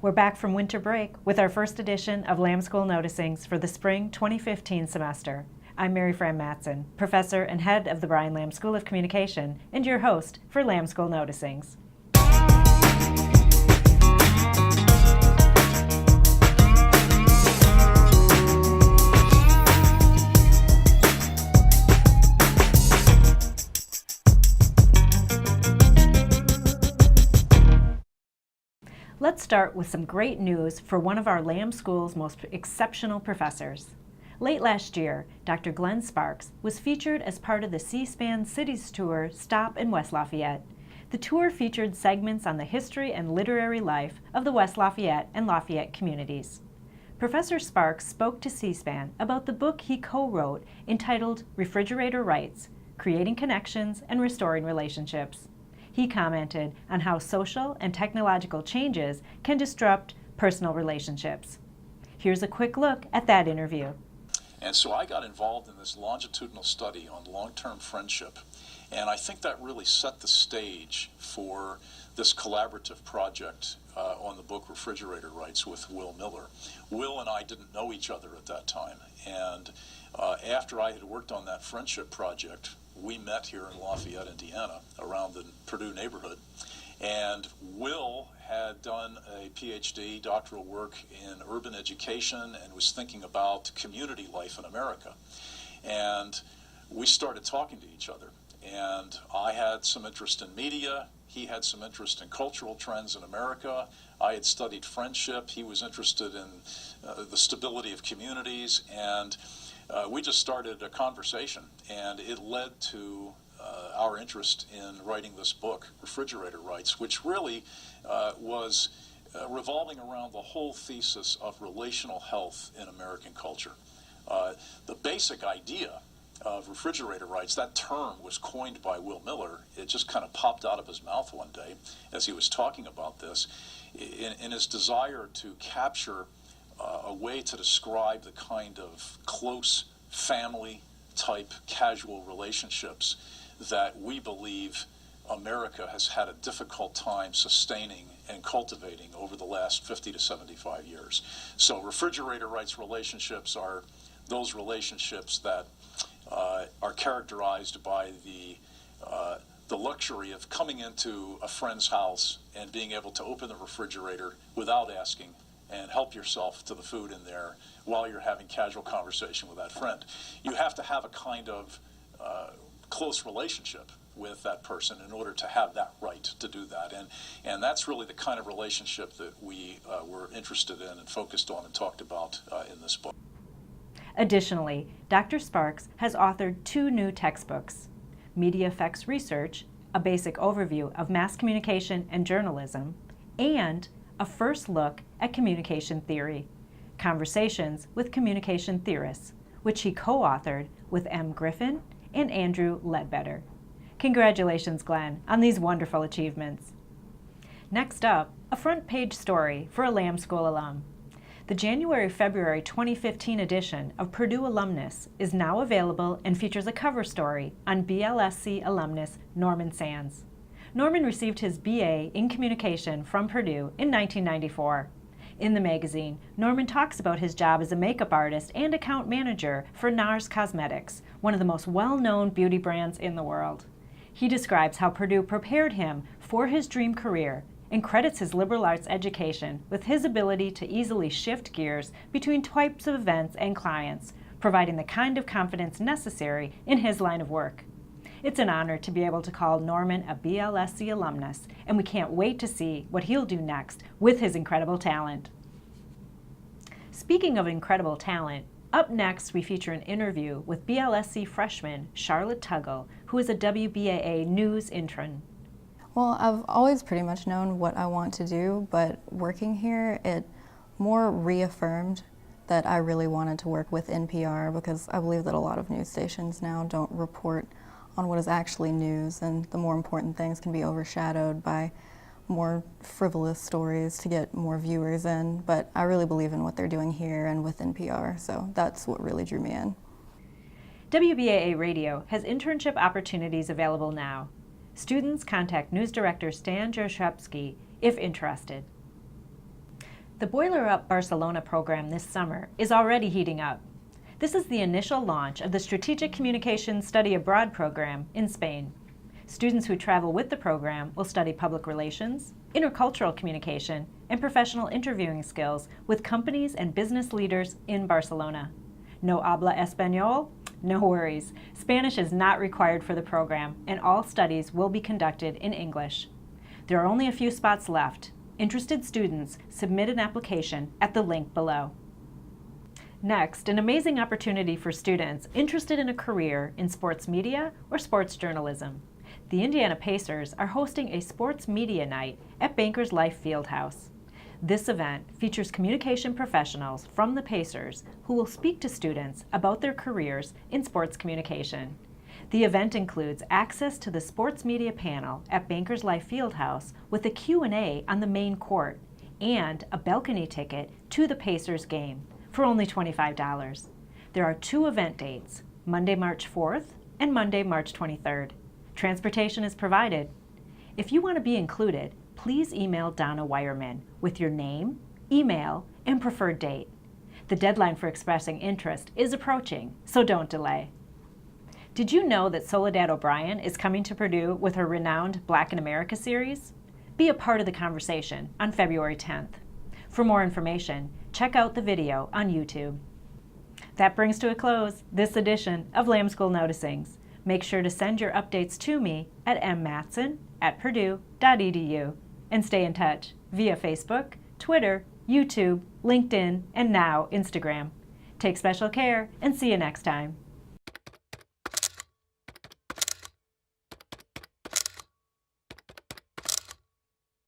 We're back from winter break with our first edition of Lamb School Noticings for the spring 2015 semester. I'm Mary Fran Matson, professor and head of the Brian Lamb School of Communication, and your host for Lamb School Noticings. Let's start with some great news for one of our Lamb School's most exceptional professors. Late last year, Dr. Glenn Sparks was featured as part of the CSPAN Cities Tour Stop in West Lafayette. The tour featured segments on the history and literary life of the West Lafayette and Lafayette communities. Professor Sparks spoke to CSPAN about the book he co-wrote entitled Refrigerator Rights: Creating Connections and Restoring Relationships. He commented on how social and technological changes can disrupt personal relationships. Here's a quick look at that interview. And so I got involved in this longitudinal study on long-term friendship, and I think that really set the stage for this collaborative project on the book Refrigerator Rights with Will Miller. Will and I didn't know each other at that time, and after I had worked on that friendship project, we met here in Lafayette, Indiana, around the Purdue neighborhood, and Will had done a PhD, doctoral work in urban education, and was thinking about community life in America. And we started talking to each other, and I had some interest in media, he had some interest in cultural trends in America, I had studied friendship, he was interested in the stability of communities, and we just started a conversation, and it led to our interest in writing this book, Refrigerator Rights, which really was revolving around the whole thesis of relational health in American culture. The basic idea of refrigerator rights, that term was coined by Will Miller. It just kind of popped out of his mouth one day as he was talking about this in his desire to capture a way to describe the kind of close family type casual relationships that we believe America has had a difficult time sustaining and cultivating over the last 50 to 75 years. So refrigerator rights relationships are those relationships that are characterized by the luxury of coming into a friend's house and being able to open the refrigerator without asking and help yourself to the food in there while you're having casual conversation with that friend. You have to have a kind of close relationship with that person in order to have that right to do that. And that's really the kind of relationship that we were interested in and focused on and talked about in this book. Additionally, Dr. Sparks has authored 2 new textbooks: Media Effects Research, a basic overview of mass communication and journalism, and a first look at communication theory, Conversations with Communication Theorists, which he co-authored with M. Griffin and Andrew Ledbetter. Congratulations, Glenn, on these wonderful achievements. Next up, a front page story for a Lamb School alum. The January-February 2015 edition of Purdue Alumnus is now available and features a cover story on BLSC alumnus Norman Sands. Norman received his BA in Communication from Purdue in 1994. In the magazine, Norman talks about his job as a makeup artist and account manager for NARS Cosmetics, one of the most well-known beauty brands in the world. He describes how Purdue prepared him for his dream career and credits his liberal arts education with his ability to easily shift gears between types of events and clients, providing the kind of confidence necessary in his line of work. It's an honor to be able to call Norman a BLSC alumnus, and we can't wait to see what he'll do next with his incredible talent. Speaking of incredible talent, up next we feature an interview with BLSC freshman Charlotte Tuggle, who is a WBAA news intern. Well, I've always pretty much known what I want to do, but working here, it more reaffirmed that I really wanted to work with NPR, because I believe that a lot of news stations now don't report on what is actually news, and the more important things can be overshadowed by more frivolous stories to get more viewers in. But I really believe in what they're doing here and with NPR, so that's what really drew me in. WBAA Radio has internship opportunities available now. Students contact News Director Stan Jaszewski if interested. The Boiler Up Barcelona program this summer is already heating up. This is the initial launch of the Strategic Communication Study Abroad program in Spain. Students who travel with the program will study public relations, intercultural communication, and professional interviewing skills with companies and business leaders in Barcelona. No habla español? No worries. Spanish is not required for the program, and all studies will be conducted in English. There are only a few spots left. Interested students submit an application at the link below. Next, an amazing opportunity for students interested in a career in sports media or sports journalism. The Indiana Pacers are hosting a sports media night at Bankers Life Fieldhouse. This event features communication professionals from the Pacers who will speak to students about their careers in sports communication. The event includes access to the sports media panel at Bankers Life Fieldhouse with a Q&A on the main court and a balcony ticket to the Pacers game for only $25. There are 2 event dates, Monday, March 4th and Monday, March 23rd. Transportation is provided. If you want to be included, please email Donna Wireman with your name, email, and preferred date. The deadline for expressing interest is approaching, so don't delay. Did you know that Soledad O'Brien is coming to Purdue with her renowned Black in America series? Be a part of the conversation on February 10th. For more information, check out the video on YouTube. That brings to a close this edition of Lamb School Noticings. Make sure to send your updates to me at mmatson@purdue.edu and stay in touch via Facebook, Twitter, YouTube, LinkedIn, and now Instagram. Take special care and see you next time.